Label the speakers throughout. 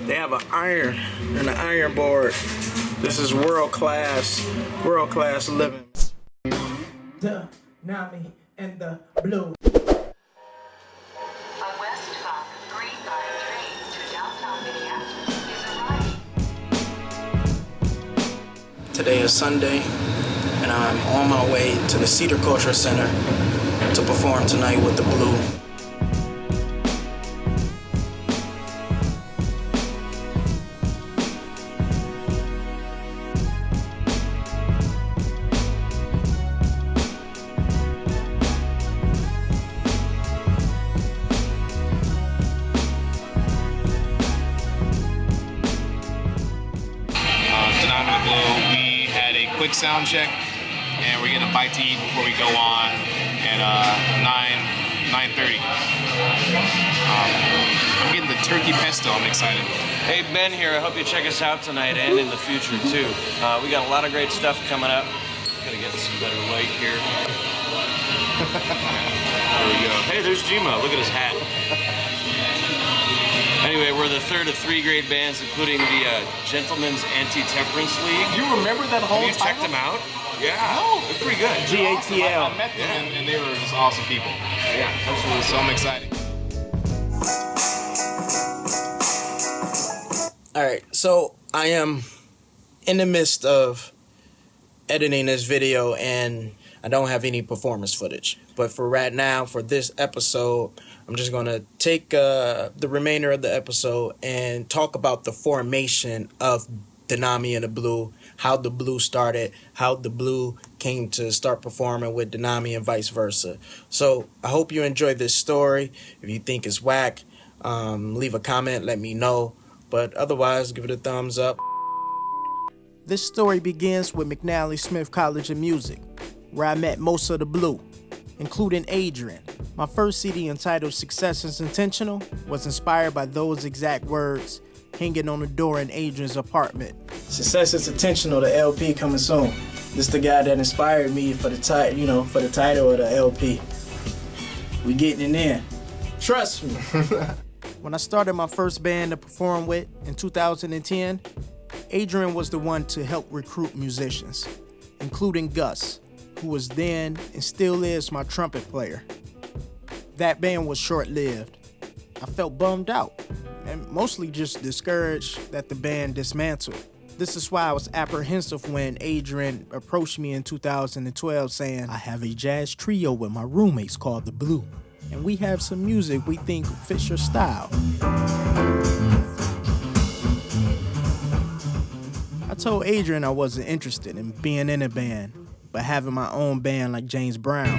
Speaker 1: They have an iron and an iron board. This is world class living.
Speaker 2: Danami and the blue.
Speaker 3: A West Hop 3-5 train to downtown Minneapolis is arriving.
Speaker 1: Today is Sunday, and I'm on my way to the Cedar Culture Center to perform tonight with the Blue.
Speaker 4: We had a quick sound check, and we're getting a bite to eat before we go on at 9:30. I'm getting the turkey pesto. I'm excited.
Speaker 5: Hey, Ben here. I hope you check us out tonight and in the future too. We got a lot of great stuff coming up. Gotta get some better light here. There we go. Hey, there's Jima. Look at his hat. Anyway, we're the third of 3 great bands, including the Gentlemen's Anti-Temperance League.
Speaker 4: You remember that whole
Speaker 5: Have you checked them out? Yeah. No. They're pretty good.
Speaker 1: GATL.
Speaker 4: I met them, and they were just awesome people.
Speaker 5: Yeah, absolutely.
Speaker 4: So I'm excited.
Speaker 1: All right, so I am in the midst of editing this video, and I don't have any performance footage. But for right now, for this episode, I'm just going to take the remainder of the episode and talk about the formation of Danami and the Blue, how the Blue started, how the Blue came to start performing with Danami and vice versa. So I hope you enjoy this story. If you think it's whack, leave a comment, let me know. But otherwise, give it a thumbs up. This story begins with McNally Smith College of Music, where I met most of the Blue, including Adrian. My first CD, entitled Success is Intentional, was inspired by those exact words hanging on the door in Adrian's apartment. Success is Intentional, the LP coming soon. This is the guy that inspired me for the title, for the title of the LP. We getting it in. Trust me. When I started my first band to perform with in 2010, Adrian was the one to help recruit musicians, including Gus, who was then and still is my trumpet player. That band was short-lived. I felt bummed out and mostly just discouraged that the band dismantled. This is why I was apprehensive when Adrian approached me in 2012 saying, I have a jazz trio with my roommates called The Blue, and we have some music we think fits your style. I told Adrian I wasn't interested in being in a band, but having my own band like James Brown.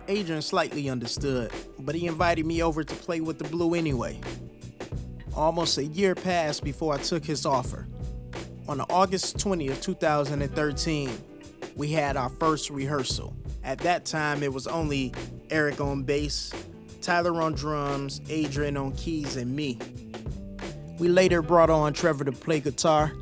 Speaker 1: Adrian slightly understood, but he invited me over to play with the Blue anyway. Almost a year passed before I took his offer. On August 20th, 2013, we had our first rehearsal. At that time, it was only Erik on bass, Tyler on drums, Adrian on keys, and me. We later brought on Trevor to play guitar,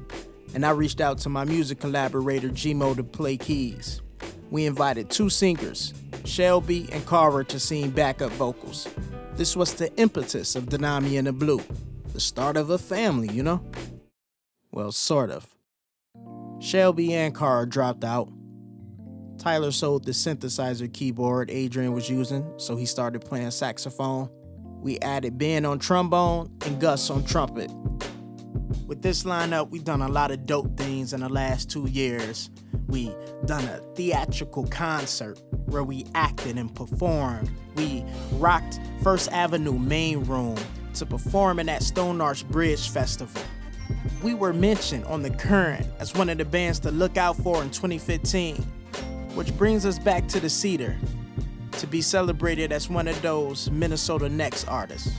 Speaker 1: and I reached out to my music collaborator, Gmo, to play keys. We invited 2 singers, Shelby and Cara, to sing backup vocals. This was the impetus of Danami and the Blue, the start of a family, you know? Well, sort of. Shelby and Cara dropped out. Tyler sold the synthesizer keyboard Adrian was using, so he started playing saxophone. We added Ben on trombone and Gus on trumpet. With this lineup, we've done a lot of dope things in the last 2 years. We done a theatrical concert where we acted and performed. We rocked First Avenue main room to perform in that Stone Arch Bridge Festival. We were mentioned on The Current as one of the bands to look out for in 2015, which brings us back to the Cedar to be celebrated as one of those Minnesota Next artists.